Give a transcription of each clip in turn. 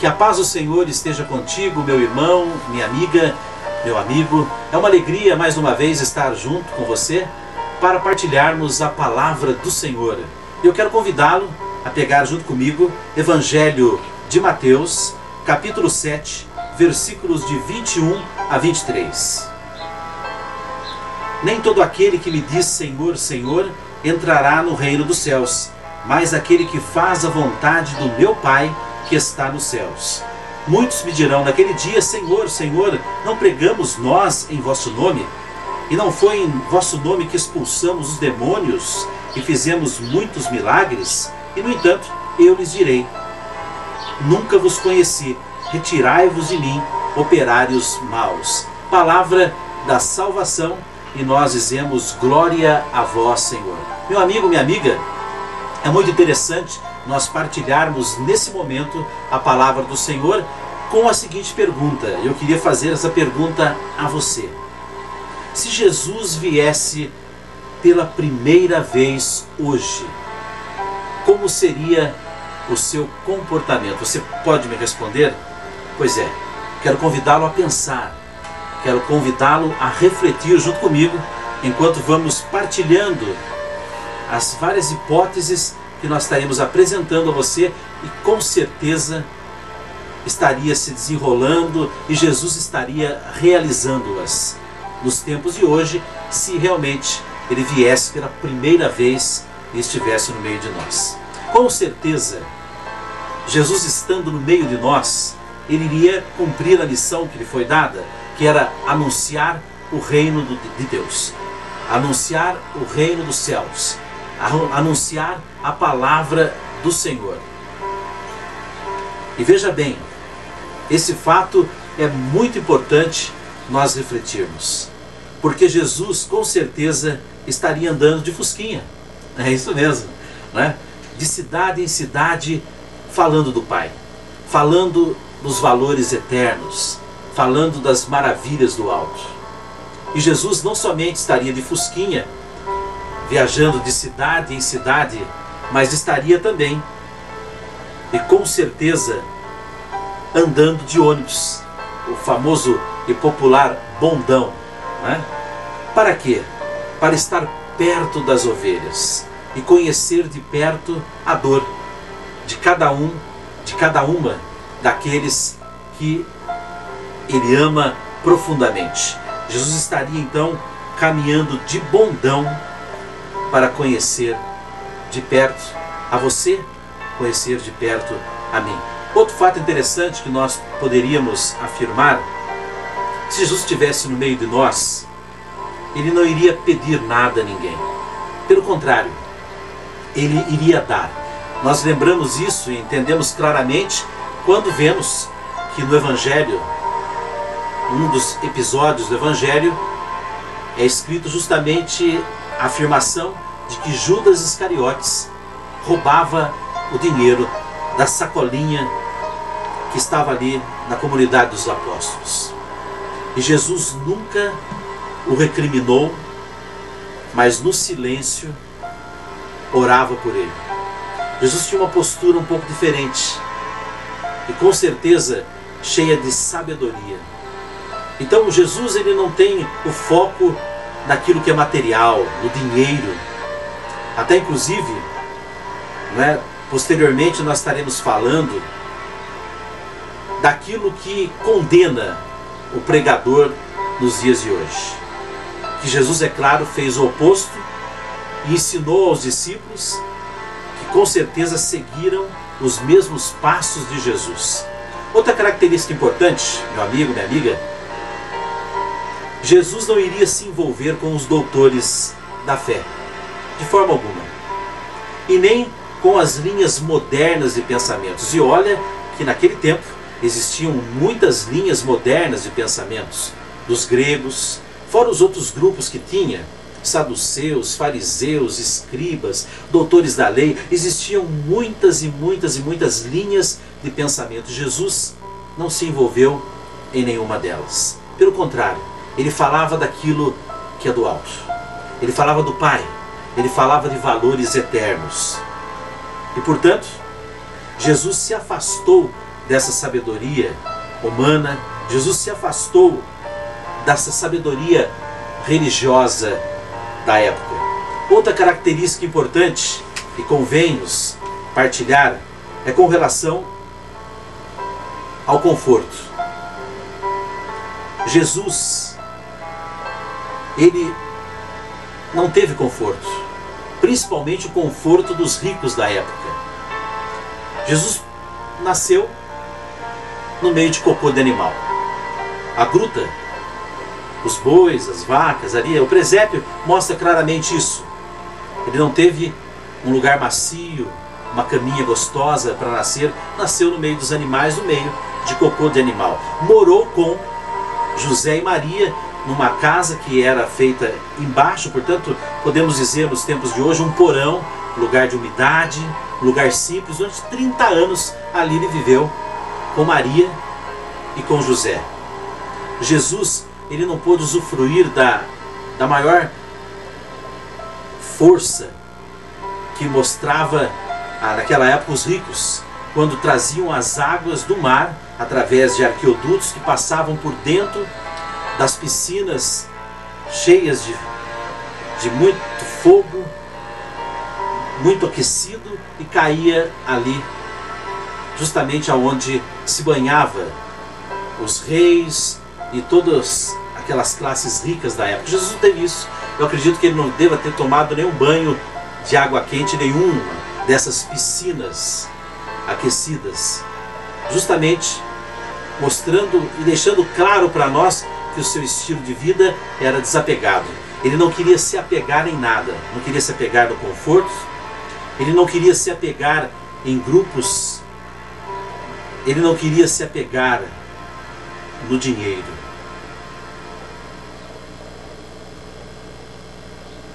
Que a paz do Senhor esteja contigo, meu irmão, minha amiga, meu amigo. É uma alegria mais uma vez estar junto com você para partilharmos a palavra do Senhor. E eu quero convidá-lo a pegar junto comigo Evangelho de Mateus, capítulo 7, versículos de 21 a 23. Nem todo aquele que me diz Senhor, Senhor, entrará no reino dos céus, mas aquele que faz a vontade do meu Pai que está nos céus. Muitos me dirão naquele dia, Senhor, Senhor, não pregamos nós em vosso nome? E não foi em vosso nome que expulsamos os demônios e fizemos muitos milagres? E no entanto, eu lhes direi, nunca vos conheci, retirai-vos de mim, operários maus. Palavra da salvação, e nós dizemos glória a vós, Senhor. Meu amigo, minha amiga, é muito interessante nós partilharmos nesse momento a palavra do Senhor com a seguinte pergunta. Eu queria fazer essa pergunta a você. Se Jesus viesse pela primeira vez hoje, como seria o seu comportamento? Você pode me responder? Pois é, quero convidá-lo a pensar, quero convidá-lo a refletir junto comigo, enquanto vamos partilhando as várias hipóteses que nós estaremos apresentando a você e com certeza estaria se desenrolando e Jesus estaria realizando-as nos tempos de hoje, se realmente ele viesse pela primeira vez e estivesse no meio de nós. Com certeza, Jesus estando no meio de nós, ele iria cumprir a missão que lhe foi dada, que era anunciar o reino de Deus, anunciar o reino dos céus, anunciar a palavra do Senhor. E veja bem, esse fato é muito importante nós refletirmos, porque Jesus com certeza estaria andando de fusquinha, é isso mesmo, né? De cidade em cidade, falando do Pai, falando dos valores eternos, falando das maravilhas do alto. E Jesus não somente estaria de fusquinha, viajando de cidade em cidade, mas estaria também, e com certeza, andando de ônibus, o famoso e popular bondão, né? Para quê? Para estar perto das ovelhas e conhecer de perto a dor de cada um, de cada uma daqueles que ele ama profundamente. Jesus estaria então caminhando de bondão para conhecer de perto a você, conhecer de perto a mim. Outro fato interessante que nós poderíamos afirmar, se Jesus estivesse no meio de nós, ele não iria pedir nada a ninguém. Pelo contrário, ele iria dar. Nós lembramos isso e entendemos claramente quando vemos que no Evangelho, um dos episódios do Evangelho, é escrito justamente a afirmação de que Judas Iscariotes roubava o dinheiro da sacolinha que estava ali na comunidade dos apóstolos. E Jesus nunca o recriminou, mas no silêncio orava por ele. Jesus tinha uma postura um pouco diferente e com certeza cheia de sabedoria. Então Jesus ele não tem o foco naquilo que é material, no dinheiro. Até inclusive, né, posteriormente nós estaremos falando daquilo que condena o pregador nos dias de hoje. Que Jesus, é claro, fez o oposto e ensinou aos discípulos que com certeza seguiram os mesmos passos de Jesus. Outra característica importante, meu amigo, minha amiga, Jesus não iria se envolver com os doutores da fé, de forma alguma, e nem com as linhas modernas de pensamentos. E olha que naquele tempo existiam muitas linhas modernas de pensamentos, dos gregos, fora os outros grupos que tinha, saduceus, fariseus, escribas, doutores da lei. Existiam muitas e muitas e muitas linhas de pensamento. Jesus não se envolveu em nenhuma delas. Pelo contrário, ele falava daquilo que é do alto. Ele falava do Pai. Ele falava de valores eternos. E portanto, Jesus se afastou dessa sabedoria humana, Jesus se afastou dessa sabedoria religiosa da época. Outra característica importante que convém-nos partilhar é com relação ao conforto. Jesus, ele não teve conforto, principalmente o conforto dos ricos da época. Jesus nasceu no meio de cocô de animal. A gruta, os bois, as vacas ali, o presépio mostra claramente isso. Ele não teve um lugar macio, uma caminha gostosa para nascer, nasceu no meio dos animais, no meio de cocô de animal. Morou com José e Maria numa casa que era feita embaixo, portanto, podemos dizer nos tempos de hoje, um porão, lugar de umidade, lugar simples. Durante 30 anos ali ele viveu com Maria e com José. Jesus, ele não pôde usufruir da maior força que mostrava naquela época os ricos, quando traziam as águas do mar através de arqueodutos que passavam por dentro das piscinas cheias de muito fogo, muito aquecido, e caía ali justamente aonde se banhava os reis e todas aquelas classes ricas da época. Jesus não teve isso. Eu acredito que ele não deva ter tomado nenhum banho de água quente, nenhuma dessas piscinas aquecidas, justamente mostrando e deixando claro para nós que o seu estilo de vida era desapegado. Ele não queria se apegar em nada, não queria se apegar no conforto, ele não queria se apegar em grupos, ele não queria se apegar no dinheiro.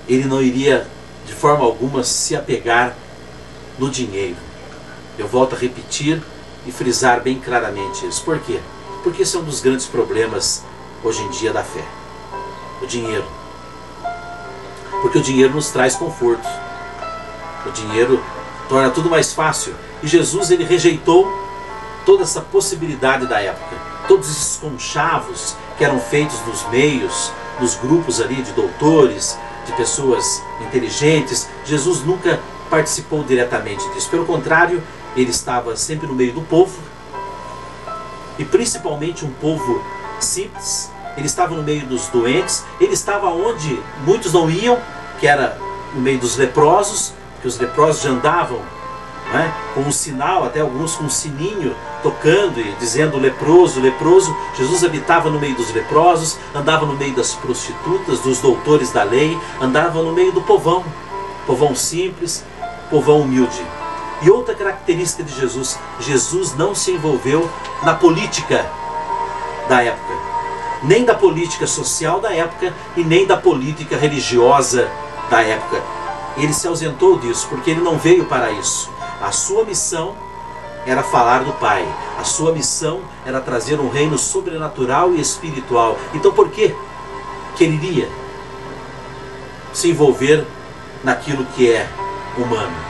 Ele não iria de forma alguma se apegar no dinheiro. Eu volto a repetir e frisar bem claramente isso. Por quê? Porque esse é um dos grandes problemas hoje em dia da fé. O dinheiro. Porque o dinheiro nos traz conforto. O dinheiro torna tudo mais fácil. E Jesus, ele rejeitou toda essa possibilidade da época. Todos esses conchavos que eram feitos nos meios, nos grupos ali de doutores, de pessoas inteligentes. Jesus nunca participou diretamente disso. Pelo contrário, ele estava sempre no meio do povo, e principalmente um povo simples. Ele estava no meio dos doentes, ele estava onde muitos não iam, que era no meio dos leprosos, que os leprosos já andavam, né, com um sinal, até alguns com um sininho tocando e dizendo leproso, leproso. Jesus habitava no meio dos leprosos, andava no meio das prostitutas, dos doutores da lei, andava no meio do povão, povão simples, povão humilde. E outra característica de Jesus, Jesus não se envolveu na política da época, nem da política social da época e nem da política religiosa da época. Ele se ausentou disso, porque ele não veio para isso. A sua missão era falar do Pai. A sua missão era trazer um reino sobrenatural e espiritual. Então por que ele iria se envolver naquilo que é humano?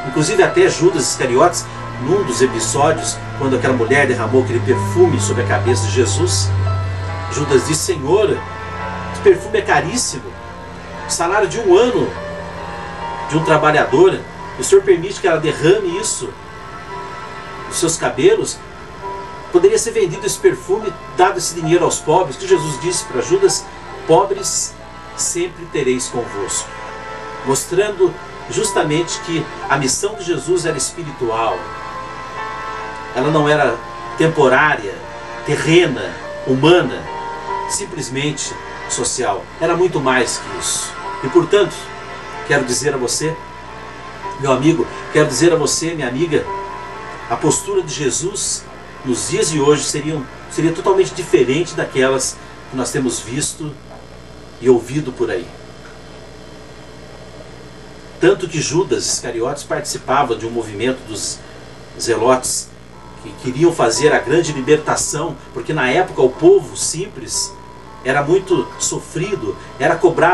Inclusive até Judas Iscariotes, num dos episódios, quando aquela mulher derramou aquele perfume sobre a cabeça de Jesus, Judas disse: Senhor, esse perfume é caríssimo, o salário de um ano de um trabalhador, e o Senhor permite que ela derrame isso nos seus cabelos? Poderia ser vendido esse perfume, dado esse dinheiro aos pobres. Que Jesus disse para Judas: pobres sempre tereis convosco, mostrando justamente que a missão de Jesus era espiritual. Ela não era temporária, terrena, humana, simplesmente social. Era muito mais que isso. E portanto, quero dizer a você, meu amigo, quero dizer a você, minha amiga, a postura de Jesus nos dias de hoje seria totalmente diferente daquelas que nós temos visto e ouvido por aí. Tanto que Judas Iscariotes participava de um movimento dos zelotes que queriam fazer a grande libertação, porque na época o povo simples era muito sofrido, era cobrado